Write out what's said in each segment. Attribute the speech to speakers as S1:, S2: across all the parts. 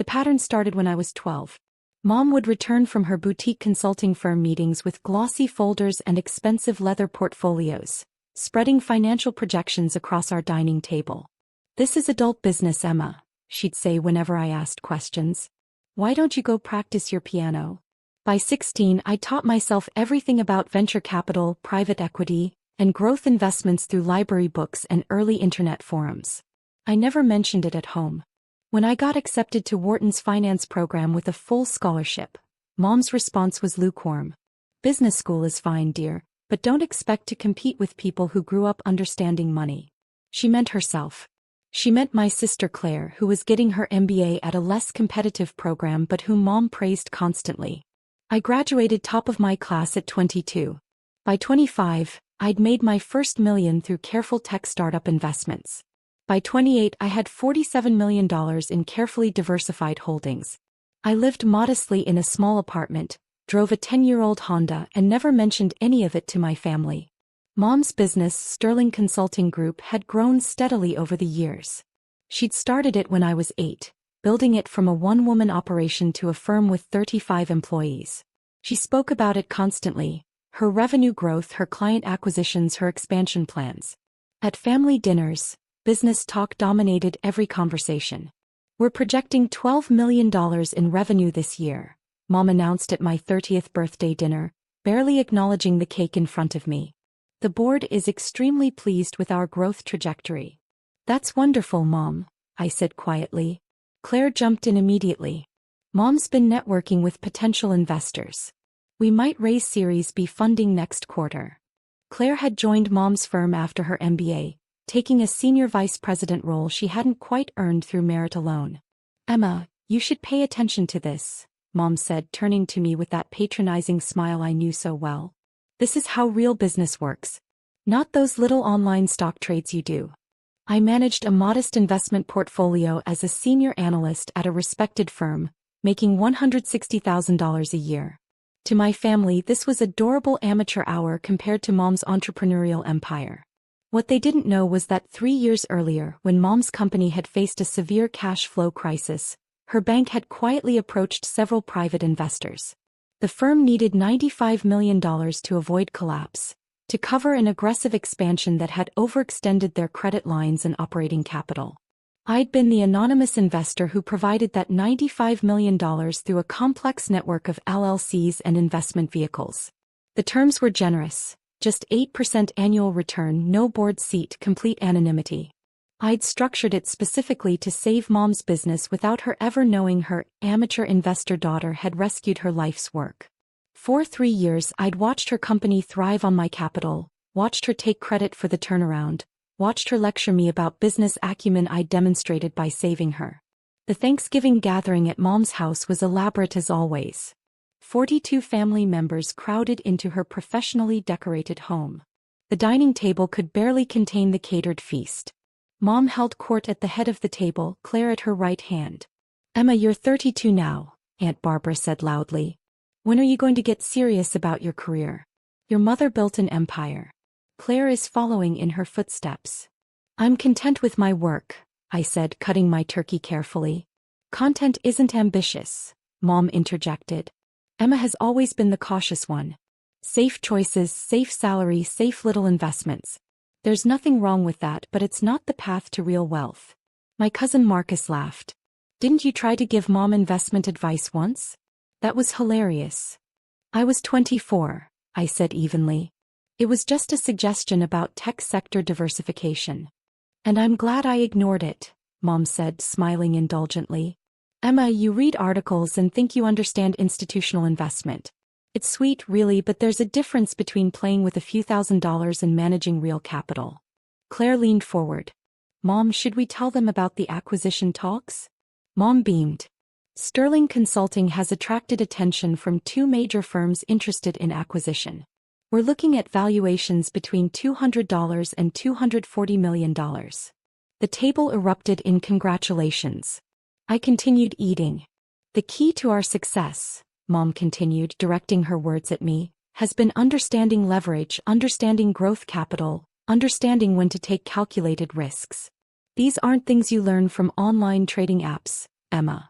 S1: The pattern started when I was 12. Mom would return from her boutique consulting firm meetings with glossy folders and expensive leather portfolios, spreading financial projections across our dining table. "This is adult business, Emma," she'd say whenever I asked questions. "Why don't you go practice your piano?" By 16, I taught myself everything about venture capital, private equity, and growth investments through library books and early internet forums. I never mentioned it at home. When I got accepted to Wharton's finance program with a full scholarship, Mom's response was lukewarm. "Business school is fine, dear, but don't expect to compete with people who grew up understanding money." She meant herself. She meant my sister Claire, who was getting her MBA at a less competitive program but whom Mom praised constantly. I graduated top of my class at 22. By 25, I'd made my first million through careful tech startup investments. By 28, I had $47 million in carefully diversified holdings. I lived modestly in a small apartment, drove a 10-year-old Honda, and never mentioned any of it to my family. Mom's business, Sterling Consulting Group, had grown steadily over the years. She'd started it when I was 8, building it from a one-woman operation to a firm with 35 employees. She spoke about it constantly: her revenue growth, her client acquisitions, her expansion plans. At family dinners, business talk dominated every conversation. "We're projecting $12 million in revenue this year," Mom announced at my 30th birthday dinner, barely acknowledging the cake in front of me. "The board is extremely pleased with our growth trajectory." "That's wonderful, Mom," I said quietly. Claire jumped in immediately. "Mom's been networking with potential investors. We might raise Series B funding next quarter." Claire had joined Mom's firm after her MBA, taking a senior vice president role she hadn't quite earned through merit alone. "Emma, you should pay attention to this," Mom said, turning to me with that patronizing smile I knew so well. "This is how real business works. Not those little online stock trades you do." I managed a modest investment portfolio as a senior analyst at a respected firm, making $160,000 a year. To my family, this was adorable amateur hour compared to Mom's entrepreneurial empire. What they didn't know was that 3 years earlier, when Mom's company had faced a severe cash flow crisis, her bank had quietly approached several private investors. The firm needed $95 million to avoid collapse, to cover an aggressive expansion that had overextended their credit lines and operating capital. I'd been the anonymous investor who provided that $95 million through a complex network of LLCs and investment vehicles. The terms were generous: just 8% annual return, no board seat, complete anonymity. I'd structured it specifically to save Mom's business without her ever knowing her amateur investor daughter had rescued her life's work. For 3 years, I'd watched her company thrive on my capital, watched her take credit for the turnaround, watched her lecture me about business acumen I'd demonstrated by saving her. The Thanksgiving gathering at Mom's house was elaborate as always. 42 family members crowded into her professionally decorated home. The dining table could barely contain the catered feast. Mom held court at the head of the table, Claire at her right hand. "Emma, you're 32 now," Aunt Barbara said loudly. "When are you going to get serious about your career? Your mother built an empire. Claire is following in her footsteps." "I'm content with my work," I said, cutting my turkey carefully. "Content isn't ambitious," Mom interjected. "Emma has always been the cautious one. Safe choices, safe salary, safe little investments. There's nothing wrong with that, but it's not the path to real wealth." My cousin Marcus laughed. "Didn't you try to give Mom investment advice once?" That was hilarious. "I was 24, I said evenly. "It was just a suggestion about tech sector diversification." "And I'm glad I ignored it," Mom said, smiling indulgently. "Emma, you read articles and think you understand institutional investment. It's sweet, really, but there's a difference between playing with a few $1,000s and managing real capital." Claire leaned forward. "Mom, should we tell them about the acquisition talks?" Mom beamed. "Sterling Consulting has attracted attention from 2 major firms interested in acquisition. We're looking at valuations between $200 and $240 million. The table erupted in congratulations. I continued eating. "The key to our success," Mom continued, directing her words at me, "has been understanding leverage, understanding growth capital, understanding when to take calculated risks. These aren't things you learn from online trading apps, Emma."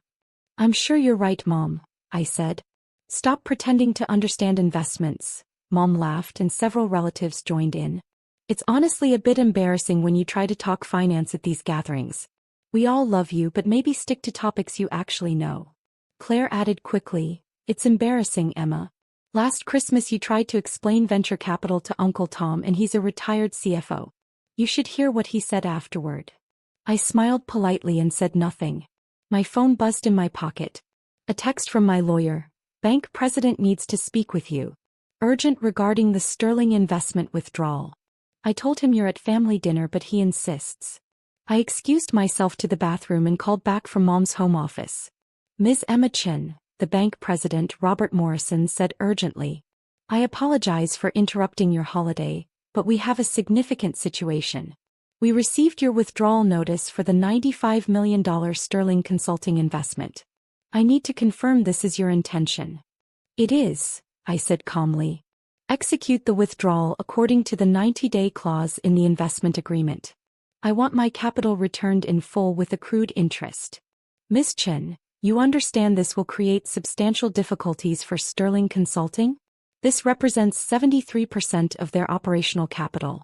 S1: I'm sure you're right, Mom, I said. Stop pretending to understand investments. Mom laughed and several relatives joined in. It's honestly a bit embarrassing when you try to talk finance at these gatherings. We all love you, but maybe stick to topics you actually know. Claire added quickly, It's embarrassing, Emma. Last Christmas you tried to explain venture capital to Uncle Tom and he's a retired CFO. You should hear what he said afterward. I smiled politely and said nothing. My phone buzzed in my pocket. A text from my lawyer. Bank president needs to speak with you. Urgent regarding the Sterling investment withdrawal. I told him you're at family dinner, but he insists. I excused myself to the bathroom and called back from Mom's home office. Ms. Emma Chin, the bank president, Robert Morrison, said urgently. I apologize for interrupting your holiday, but we have a significant situation. We received your withdrawal notice for the $95 million Sterling consulting investment. I need to confirm this is your intention. It is, I said calmly. Execute the withdrawal according to the 90-day clause in the investment agreement. I want my capital returned in full with accrued interest. Ms. Chen, you understand this will create substantial difficulties for Sterling Consulting? This represents 73% of their operational capital.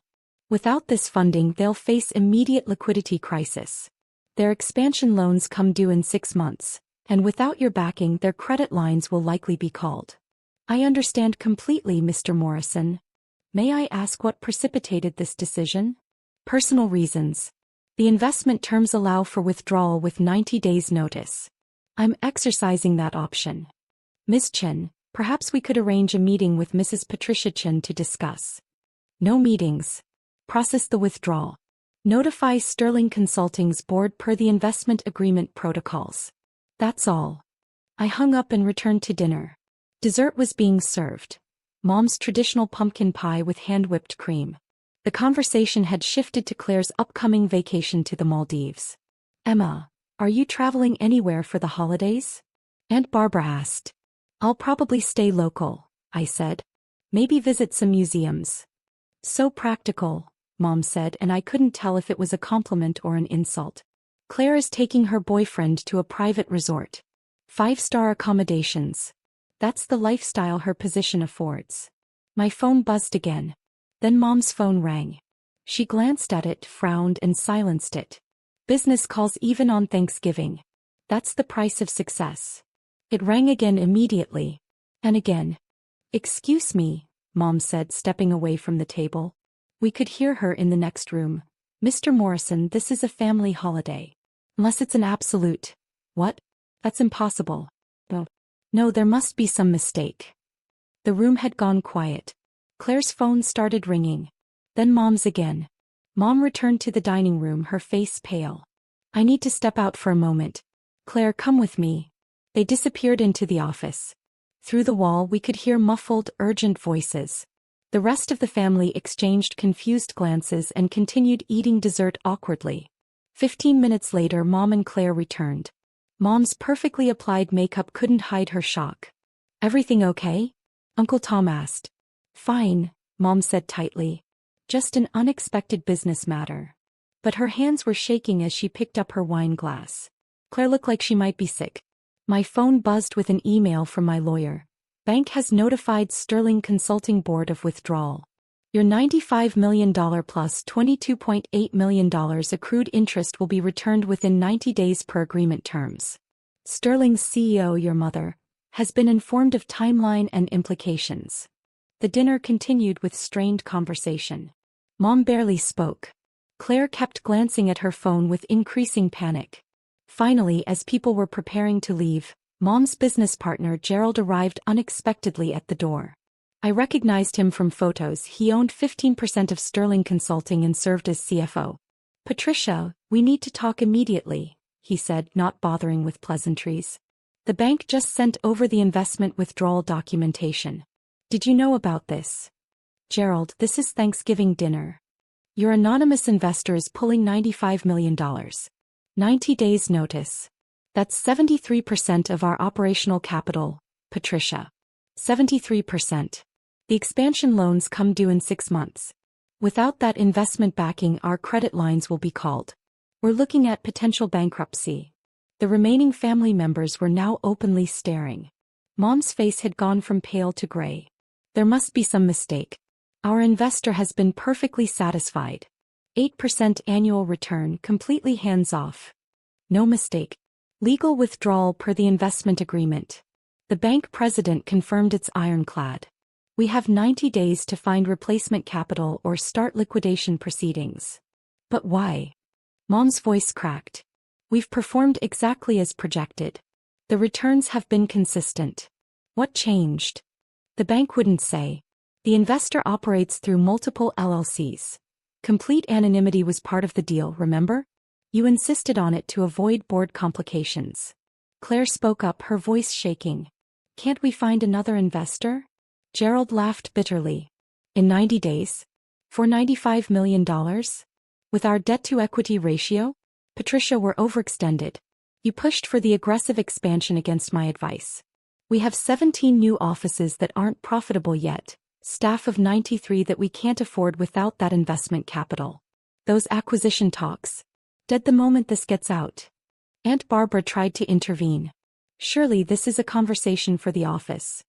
S1: Without this funding, they'll face immediate liquidity crisis. Their expansion loans come due in 6 months, and without your backing, their credit lines will likely be called. I understand completely, Mr. Morrison. May I ask what precipitated this decision? Personal reasons. The investment terms allow for withdrawal with 90 days notice. I'm exercising that option. Ms. Chen, perhaps we could arrange a meeting with Mrs. Patricia Chen to discuss. No meetings. Process the withdrawal. Notify Sterling Consulting's board per the investment agreement protocols. That's all. I hung up and returned to dinner. Dessert was being served. Mom's traditional pumpkin pie with hand-whipped cream. The conversation had shifted to Claire's upcoming vacation to the Maldives. Emma, are you traveling anywhere for the holidays? Aunt Barbara asked. I'll probably stay local, I said. Maybe visit some museums. So practical, Mom said, and I couldn't tell if it was a compliment or an insult. Claire is taking her boyfriend to a private resort. 5-star accommodations. That's the lifestyle her position affords. My phone buzzed again. Then Mom's phone rang. She glanced at it, frowned, and silenced it. Business calls even on Thanksgiving. That's the price of success. It rang again immediately. And again. Excuse me, Mom said, stepping away from the table. We could hear her in the next room. Mr. Morrison, this is a family holiday. Unless it's an absolute. What? That's impossible. No, there must be some mistake. The room had gone quiet. Claire's phone started ringing. Then Mom's again. Mom returned to the dining room, her face pale. I need to step out for a moment. Claire, come with me. They disappeared into the office. Through the wall we could hear muffled, urgent voices. The rest of the family exchanged confused glances and continued eating dessert awkwardly. 15 minutes later, Mom and Claire returned. Mom's perfectly applied makeup couldn't hide her shock. Everything okay? Uncle Tom asked. Fine, Mom said tightly. Just an unexpected business matter. But her hands were shaking as she picked up her wine glass. Claire looked like she might be sick. My phone buzzed with an email from my lawyer. Bank has notified Sterling Consulting Board of withdrawal. Your $95 million plus $22.8 million accrued interest will be returned within 90 days per agreement terms. Sterling's CEO, your mother, has been informed of timeline and implications. The dinner continued with strained conversation. Mom barely spoke. Claire kept glancing at her phone with increasing panic. Finally, as people were preparing to leave, Mom's business partner Gerald arrived unexpectedly at the door. I recognized him from photos. He owned 15% of Sterling Consulting and served as CFO. Patricia, we need to talk immediately, he said, not bothering with pleasantries. The bank just sent over the investment withdrawal documentation. Did you know about this? Gerald, this is Thanksgiving dinner. Your anonymous investor is pulling $95 million. 90 days notice. That's 73% of our operational capital, Patricia. 73%. The expansion loans come due in 6 months. Without that investment backing, our credit lines will be called. We're looking at potential bankruptcy. The remaining family members were now openly staring. Mom's face had gone from pale to gray. There must be some mistake. Our investor has been perfectly satisfied. 8% annual return, completely hands-off. No mistake. Legal withdrawal per the investment agreement. The bank president confirmed it's ironclad. We have 90 days to find replacement capital or start liquidation proceedings. But why? Mom's voice cracked. We've performed exactly as projected. The returns have been consistent. What changed? The bank wouldn't say. The investor operates through multiple LLCs. Complete anonymity was part of the deal, remember? You insisted on it to avoid board complications. Claire spoke up, her voice shaking. Can't we find another investor? Gerald laughed bitterly. In 90 days? For $95 million? With our debt-to-equity ratio? Patricia, we're overextended. You pushed for the aggressive expansion against my advice. We have 17 new offices that aren't profitable yet, staff of 93 that we can't afford without that investment capital. Those acquisition talks. Dead the moment this gets out. Aunt Barbara tried to intervene. Surely this is a conversation for the office.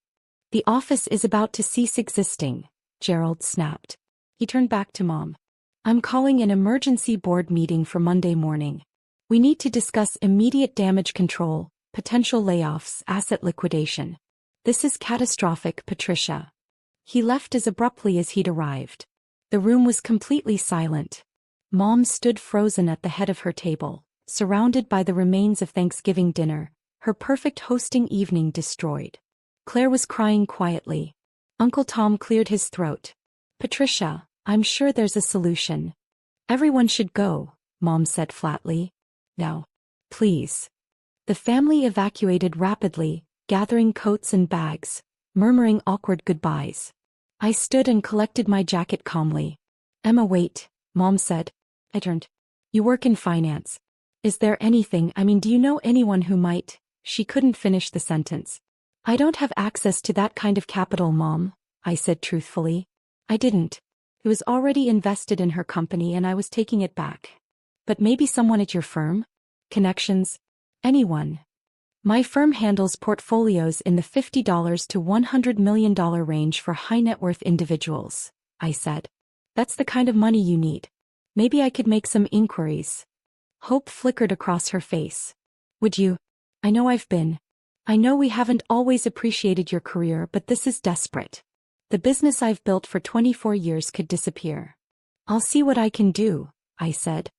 S1: The office is about to cease existing, Gerald snapped. He turned back to Mom. I'm calling an emergency board meeting for Monday morning. We need to discuss immediate damage control, potential layoffs, asset liquidation. This is catastrophic, Patricia. He left as abruptly as he'd arrived. The room was completely silent. Mom stood frozen at the head of her table, surrounded by the remains of Thanksgiving dinner, her perfect hosting evening destroyed. Claire was crying quietly. Uncle Tom cleared his throat. Patricia, I'm sure there's a solution. Everyone should go, Mom said flatly. No. Please. The family evacuated rapidly, gathering coats and bags, murmuring awkward goodbyes. I stood and collected my jacket calmly. Emma, wait, Mom said. I turned. You work in finance. Is there anything, do you know anyone who might? She couldn't finish the sentence. I don't have access to that kind of capital, Mom, I said truthfully. I didn't. It was already invested in her company and I was taking it back. But maybe someone at your firm? Connections? Anyone? My firm handles portfolios in the $50 to $100 million range for high-net-worth individuals, I said. That's the kind of money you need. Maybe I could make some inquiries. Hope flickered across her face. Would you? I know we haven't always appreciated your career, but this is desperate. The business I've built for 24 years could disappear. I'll see what I can do, I said.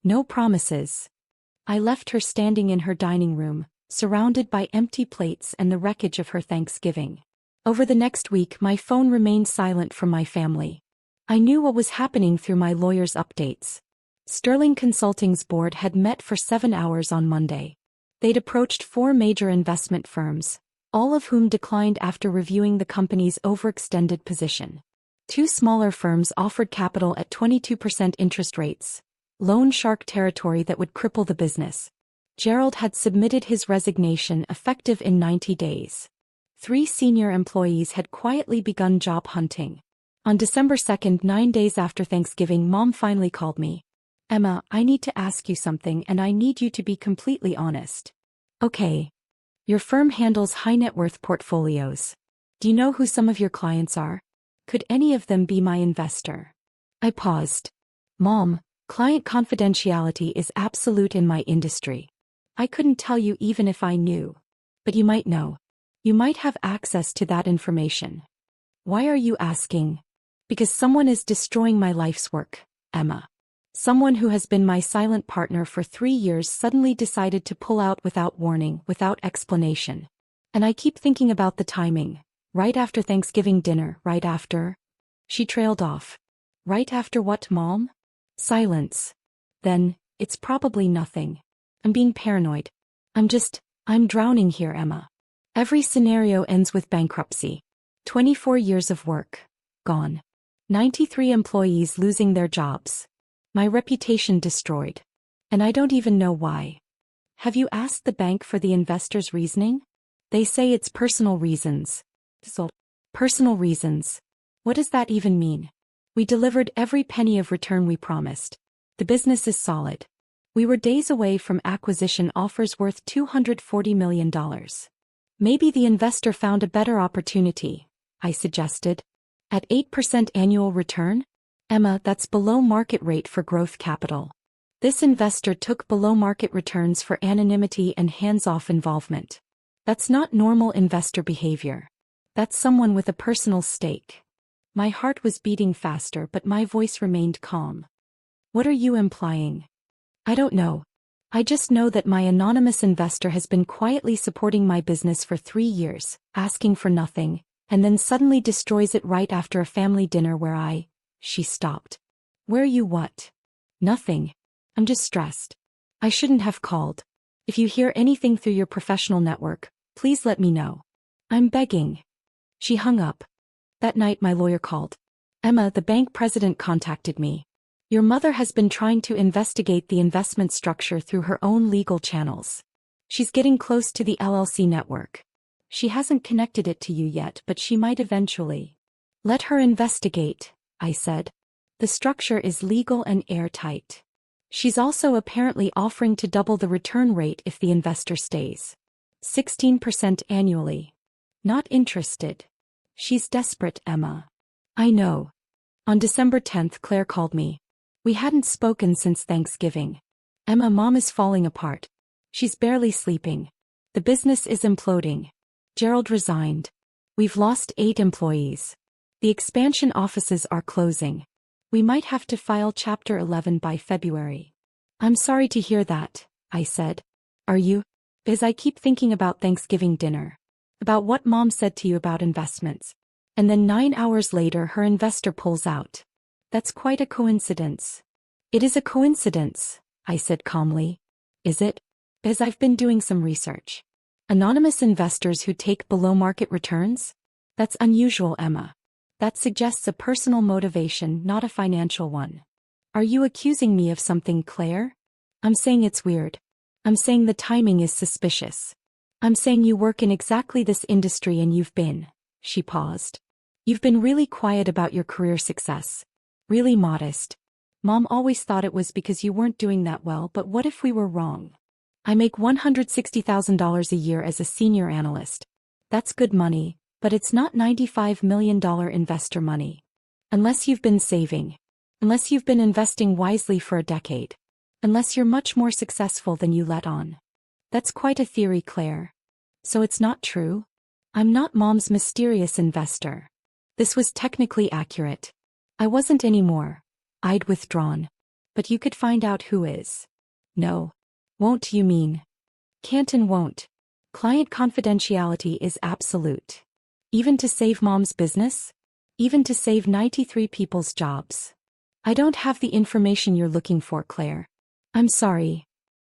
S1: No promises. I left her standing in her dining room, surrounded by empty plates and the wreckage of her Thanksgiving. Over the next week, my phone remained silent from my family. I knew what was happening through my lawyer's updates. Sterling Consulting's board had met for 7 hours on Monday. They'd approached 4 major investment firms, all of whom declined after reviewing the company's overextended position. 2 smaller firms offered capital at 22% interest rates, loan shark territory that would cripple the business. Gerald had submitted his resignation effective in 90 days. 3 senior employees had quietly begun job hunting. On December 2nd, 9 days after Thanksgiving, Mom finally called me. Emma, I need to ask you something and I need you to be completely honest. Okay. Your firm handles high-net-worth portfolios. Do you know who some of your clients are? Could any of them be my investor? I paused. Mom, client confidentiality is absolute in my industry. I couldn't tell you even if I knew. But you might know. You might have access to that information. Why are you asking? Because someone is destroying my life's work, Emma. Someone who has been my silent partner for 3 years suddenly decided to pull out without warning, without explanation. And I keep thinking about the timing. Right after Thanksgiving dinner, right after? She trailed off. Right after what, Mom? Silence. Then, it's probably nothing. I'm being paranoid. I'm drowning here, Emma. Every scenario ends with bankruptcy. 24 years of work. Gone. 93 employees losing their jobs. My reputation destroyed. And I don't even know why. Have you asked the bank for the investor's reasoning? They say it's personal reasons. So, personal reasons. What does that even mean? We delivered every penny of return we promised. The business is solid. We were days away from acquisition offers worth $240 million. Maybe the investor found a better opportunity, I suggested. At 8% annual return? Emma, that's below market rate for growth capital. This investor took below market returns for anonymity and hands-off involvement. That's not normal investor behavior. That's someone with a personal stake. My heart was beating faster, but my voice remained calm. What are you implying? I don't know. I just know that my anonymous investor has been quietly supporting my business for 3 years, asking for nothing, and then suddenly destroys it right after a family dinner where She stopped. Where you what? Nothing. I'm just stressed. I shouldn't have called. If you hear anything through your professional network, please let me know. I'm begging. She hung up. That night my lawyer called. Emma, the bank president contacted me. Your mother has been trying to investigate the investment structure through her own legal channels. She's getting close to the LLC network. She hasn't connected it to you yet, but she might eventually. Let her investigate, I said. The structure is legal and airtight. She's also apparently offering to double the return rate if the investor stays. 16% annually. Not interested. She's desperate, Emma. I know. On December 10th, Claire called me. We hadn't spoken since Thanksgiving. Emma, Mom is falling apart. She's barely sleeping. The business is imploding. Gerald resigned. We've lost 8 employees. The expansion offices are closing. We might have to file Chapter 11 by February. I'm sorry to hear that, I said. Are you? Because I keep thinking about Thanksgiving dinner. About what Mom said to you about investments. And then 9 hours later her investor pulls out. That's quite a coincidence. It is a coincidence, I said calmly. Is it? Because I've been doing some research. Anonymous investors who take below-market returns? That's unusual, Emma. That suggests a personal motivation, not a financial one. Are you accusing me of something, Claire? I'm saying it's weird. I'm saying the timing is suspicious. I'm saying you work in exactly this industry and you've been. She paused. You've been really quiet about your career success. Really modest. Mom always thought it was because you weren't doing that well, but what if we were wrong? I make $160,000 a year as a senior analyst. That's good money, but it's not $95 million investor money. Unless you've been saving. Unless you've been investing wisely for a decade. Unless you're much more successful than you let on. That's quite a theory, Claire. So it's not true? I'm not Mom's mysterious investor. This was technically accurate. I wasn't anymore. I'd withdrawn. But you could find out who is. No. Won't, you mean? Can't and won't. Client confidentiality is absolute. Even to save Mom's business? Even to save 93 people's jobs. I don't have the information you're looking for, Claire. I'm sorry.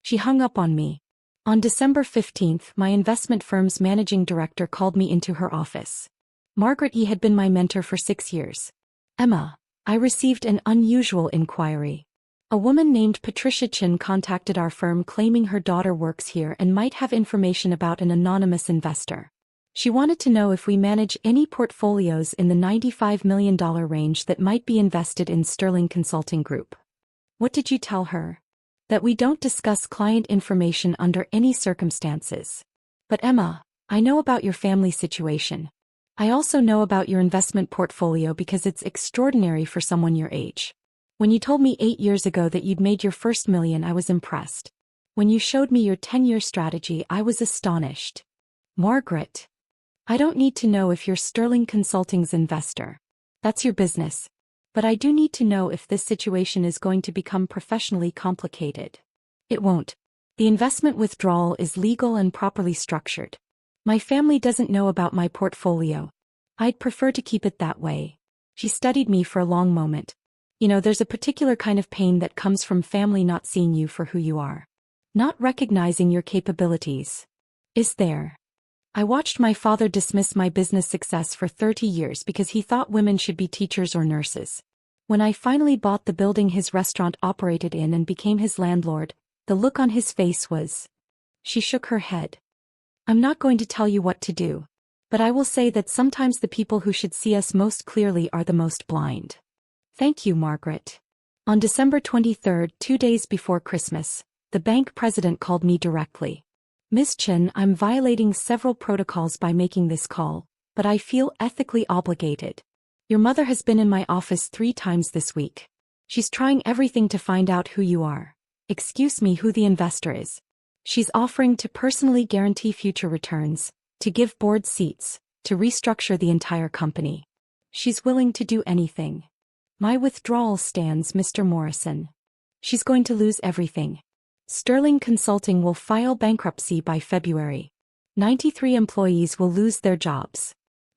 S1: She hung up on me. On December 15th, my investment firm's managing director called me into her office. Margaret E. had been my mentor for 6 years. Emma, I received an unusual inquiry. A woman named Patricia Chin contacted our firm claiming her daughter works here and might have information about an anonymous investor. She wanted to know if we manage any portfolios in the $95 million range that might be invested in Sterling Consulting Group. What did you tell her? That we don't discuss client information under any circumstances. But Emma, I know about your family situation. I also know about your investment portfolio because it's extraordinary for someone your age. When you told me 8 years ago that you'd made your first million, I was impressed. When you showed me your 10-year strategy, I was astonished. Margaret, I don't need to know if you're Sterling Consulting's investor. That's your business. But I do need to know if this situation is going to become professionally complicated. It won't. The investment withdrawal is legal and properly structured. My family doesn't know about my portfolio. I'd prefer to keep it that way. She studied me for a long moment. You know, there's a particular kind of pain that comes from family not seeing you for who you are. Not recognizing your capabilities. Is there? I watched my father dismiss my business success for 30 years because he thought women should be teachers or nurses. When I finally bought the building his restaurant operated in and became his landlord, the look on his face was... She shook her head. I'm not going to tell you what to do. But I will say that sometimes the people who should see us most clearly are the most blind. Thank you, Margaret. On December 23rd, 2 days before Christmas, The bank president called me directly. Miss Chen, I'm violating several protocols by making this call, but I feel ethically obligated. Your mother has been in my office 3 times this week. She's trying everything to find out who you are. Excuse me, who the investor is. She's offering to personally guarantee future returns, to give board seats, to restructure the entire company. She's willing to do anything. My withdrawal stands, Mr. Morrison. She's going to lose everything. Sterling Consulting will file bankruptcy by February. 93 employees will lose their jobs.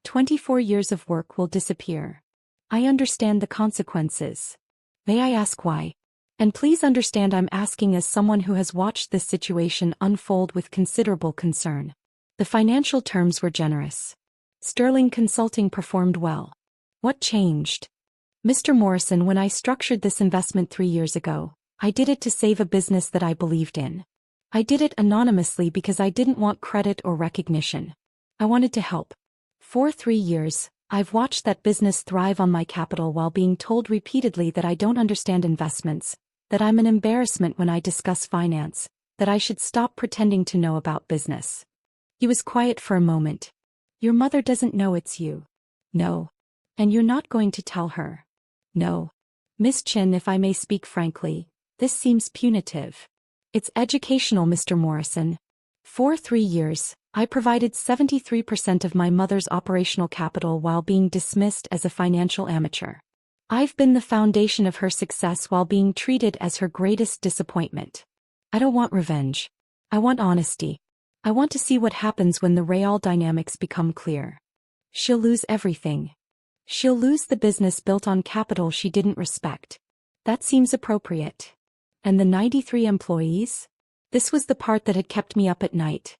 S1: 24 years of work will disappear. I understand the consequences. May I ask why? And please understand I'm asking as someone who has watched this situation unfold with considerable concern. The financial terms were generous. Sterling Consulting performed well. What changed? Mr. Morrison, when I structured this investment 3 years ago, I did it to save a business that I believed in. I did it anonymously because I didn't want credit or recognition. I wanted to help. For 3 years, I've watched that business thrive on my capital while being told repeatedly that I don't understand investments, that I'm an embarrassment when I discuss finance, that I should stop pretending to know about business. He was quiet for a moment. Your mother doesn't know it's you. No. And you're not going to tell her. No. Miss Chen, if I may speak frankly, this seems punitive. It's educational, Mr. Morrison. For 3 years, I provided 73% of my mother's operational capital while being dismissed as a financial amateur. I've been the foundation of her success while being treated as her greatest disappointment. I don't want revenge. I want honesty. I want to see what happens when the real dynamics become clear. She'll lose everything. She'll lose the business built on capital she didn't respect. That seems appropriate. And the 93 employees? This was the part that had kept me up at night.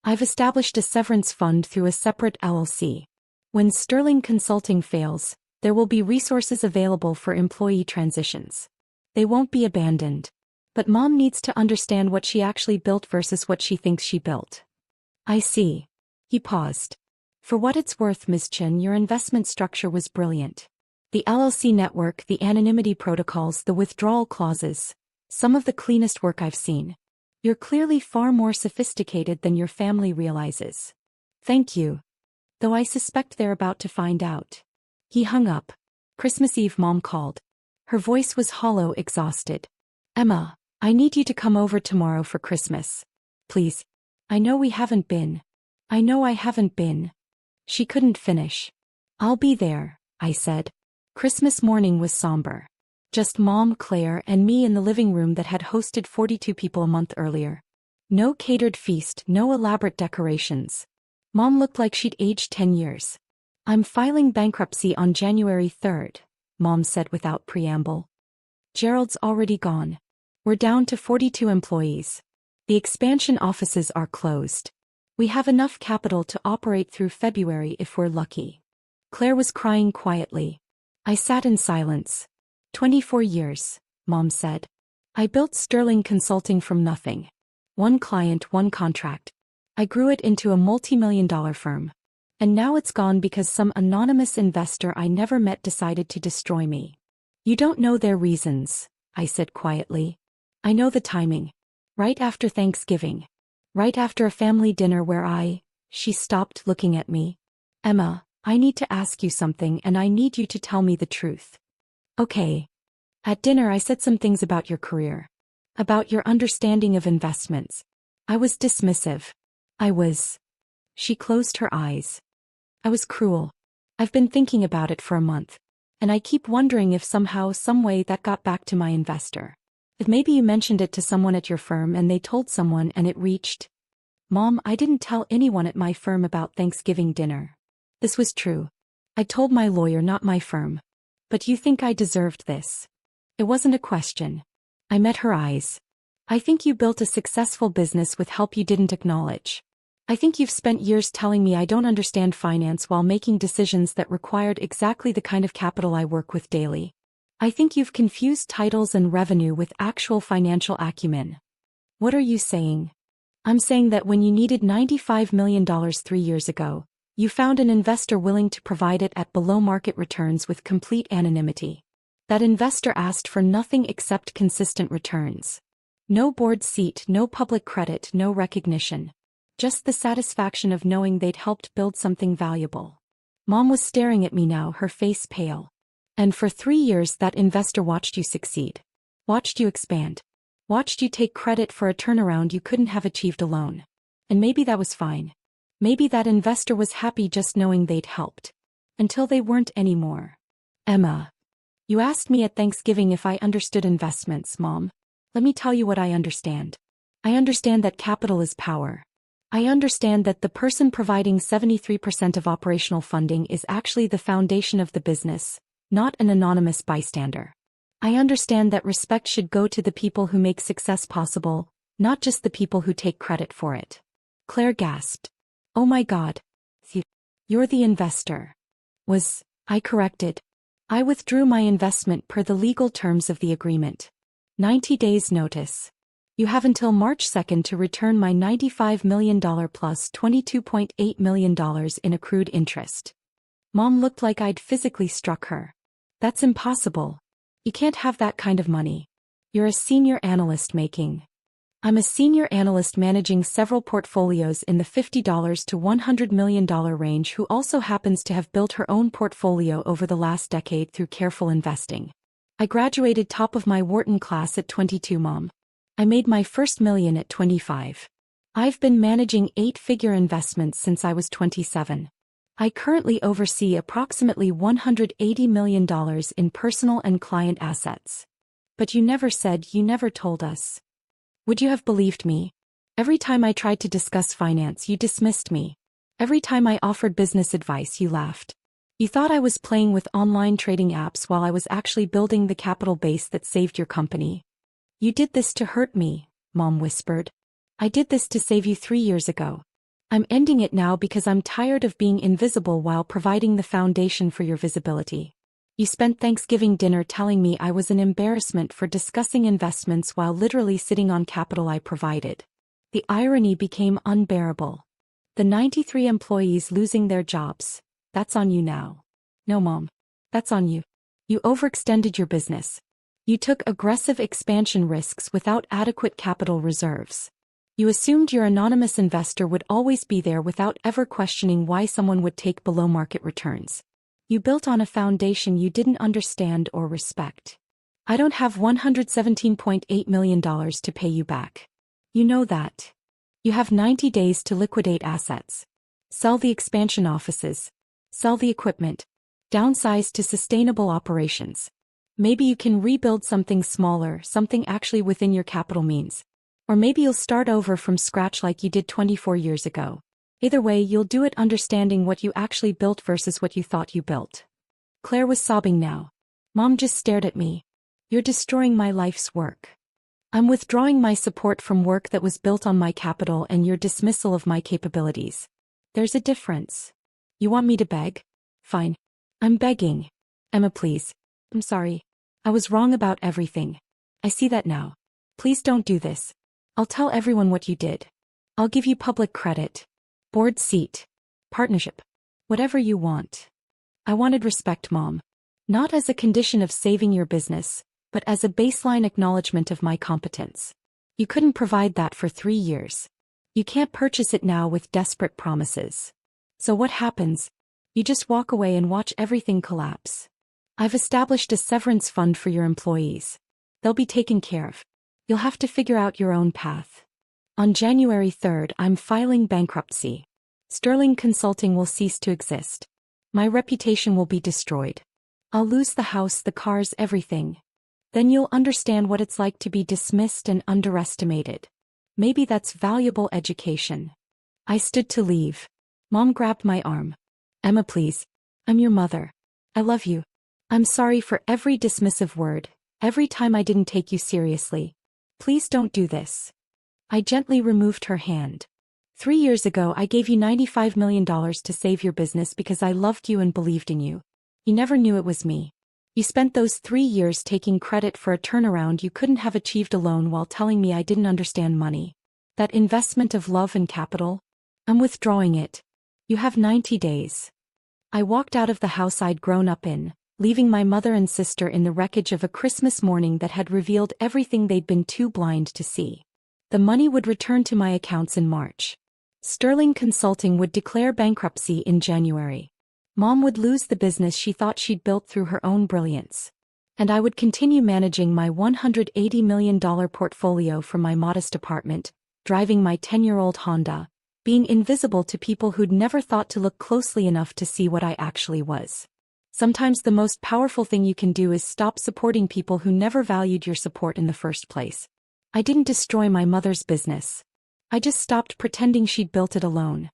S1: I've established a severance fund through a separate LLC. When Sterling Consulting fails, there will be resources available for employee transitions. They won't be abandoned. But Mom needs to understand what she actually built versus what she thinks she built. I see. He paused. For what it's worth, Ms. Chen, your investment structure was brilliant. The LLC network, the anonymity protocols, the withdrawal clauses, some of the cleanest work I've seen. You're clearly far more sophisticated than your family realizes. Thank you. Though I suspect they're about to find out. He hung up. Christmas Eve, Mom called. Her voice was hollow, exhausted. Emma, I need you to come over tomorrow for Christmas. Please. I know we haven't been. I know I haven't been. She couldn't finish. I'll be there, I said. Christmas morning was somber. Just Mom, Claire, and me in the living room that had hosted 42 people a month earlier. No catered feast, no elaborate decorations. Mom looked like she'd aged 10 years. I'm filing bankruptcy on January 3rd, Mom said without preamble. Gerald's already gone. We're down to 42 employees. The expansion offices are closed. We have enough capital to operate through February if we're lucky. Claire was crying quietly. I sat in silence. 24 years, Mom said. I built Sterling Consulting from nothing. 1 client, 1 contract. I grew it into a multi-million-dollar firm. And now it's gone because some anonymous investor I never met decided to destroy me. You don't know their reasons, I said quietly. I know the timing. Right after Thanksgiving. Right after a family dinner where she stopped looking at me. Emma, I need to ask you something and I need you to tell me the truth. Okay. At dinner I said some things about your career. About your understanding of investments. I was dismissive. She closed her eyes. I was cruel. I've been thinking about it for a month. And I keep wondering if somehow, some way that got back to my investor. If maybe you mentioned it to someone at your firm and they told someone and it reached. Mom, I didn't tell anyone at my firm about Thanksgiving dinner. This was true. I told my lawyer, not my firm. But you think I deserved this? It wasn't a question. I met her eyes. I think you built a successful business with help you didn't acknowledge. I think you've spent years telling me I don't understand finance while making decisions that required exactly the kind of capital I work with daily. I think you've confused titles and revenue with actual financial acumen. What are you saying? I'm saying that when you needed $95 million 3 years ago, you found an investor willing to provide it at below-market returns with complete anonymity. That investor asked for nothing except consistent returns. No board seat, no public credit, no recognition. Just the satisfaction of knowing they'd helped build something valuable. Mom was staring at me now, her face pale. And for 3 years that investor watched you succeed. Watched you expand. Watched you take credit for a turnaround you couldn't have achieved alone. And maybe that was fine. Maybe that investor was happy just knowing they'd helped. Until they weren't anymore. Emma. You asked me at Thanksgiving if I understood investments, Mom. Let me tell you what I understand. I understand that capital is power. I understand that the person providing 73% of operational funding is actually the foundation of the business, not an anonymous bystander. I understand that respect should go to the people who make success possible, not just the people who take credit for it. Claire gasped. Oh my God. You're the investor. I corrected. I withdrew my investment per the legal terms of the agreement. 90 days notice. You have until March 2nd to return my $95 million plus $22.8 million in accrued interest. Mom looked like I'd physically struck her. That's impossible. You can't have that kind of money. You're a senior analyst making. I'm a senior analyst managing several portfolios in the $50 to $100 million range who also happens to have built her own portfolio over the last decade through careful investing. I graduated top of my Wharton class at 22, Mom. I made my first million at 25. I've been managing 8-figure investments since I was 27. I currently oversee approximately $180 million in personal and client assets. But you never told us. Would you have believed me? Every time I tried to discuss finance, you dismissed me. Every time I offered business advice, you laughed. You thought I was playing with online trading apps while I was actually building the capital base that saved your company. You did this to hurt me, Mom whispered. I did this to save you 3 years ago. I'm ending it now because I'm tired of being invisible while providing the foundation for your visibility. You spent Thanksgiving dinner telling me I was an embarrassment for discussing investments while literally sitting on capital I provided. The irony became unbearable. The 93 employees losing their jobs, that's on you now. No, Mom. That's on you. You overextended your business. You took aggressive expansion risks without adequate capital reserves. You assumed your anonymous investor would always be there without ever questioning why someone would take below-market returns. You built on a foundation you didn't understand or respect. I don't have $117.8 million to pay you back. You know that. You have 90 days to liquidate assets. Sell the expansion offices. Sell the equipment. Downsize to sustainable operations. Maybe you can rebuild something smaller, something actually within your capital means. Or maybe you'll start over from scratch like you did 24 years ago. Either way, you'll do it understanding what you actually built versus what you thought you built. Claire was sobbing now. Mom just stared at me. You're destroying my life's work. I'm withdrawing my support from work that was built on my capital and your dismissal of my capabilities. There's a difference. You want me to beg? Fine. I'm begging. Emma, please. I'm sorry. I was wrong about everything. I see that now. Please don't do this. I'll tell everyone what you did. I'll give you public credit. Board seat. Partnership. Whatever you want. I wanted respect, Mom. Not as a condition of saving your business, but as a baseline acknowledgement of my competence. You couldn't provide that for 3 years. You can't purchase it now with desperate promises. So what happens? You just walk away and watch everything collapse. I've established a severance fund for your employees. They'll be taken care of. You'll have to figure out your own path. On January 3rd, I'm filing bankruptcy. Sterling Consulting will cease to exist. My reputation will be destroyed. I'll lose the house, the cars, everything. Then you'll understand what it's like to be dismissed and underestimated. Maybe that's valuable education. I stood to leave. Mom grabbed my arm. Emma, please. I'm your mother. I love you. I'm sorry for every dismissive word, every time I didn't take you seriously. Please don't do this. I gently removed her hand. 3 years ago I gave you $95 million to save your business because I loved you and believed in you. You never knew it was me. You spent those 3 years taking credit for a turnaround you couldn't have achieved alone while telling me I didn't understand money. That investment of love and capital? I'm withdrawing it. You have 90 days. I walked out of the house I'd grown up in, leaving my mother and sister in the wreckage of a Christmas morning that had revealed everything they'd been too blind to see. The money would return to my accounts in March. Sterling Consulting would declare bankruptcy in January. Mom would lose the business she thought she'd built through her own brilliance. And I would continue managing my $180 million portfolio from my modest apartment, driving my 10-year-old Honda, being invisible to people who'd never thought to look closely enough to see what I actually was. Sometimes the most powerful thing you can do is stop supporting people who never valued your support in the first place. I didn't destroy my mother's business. I just stopped pretending she'd built it alone.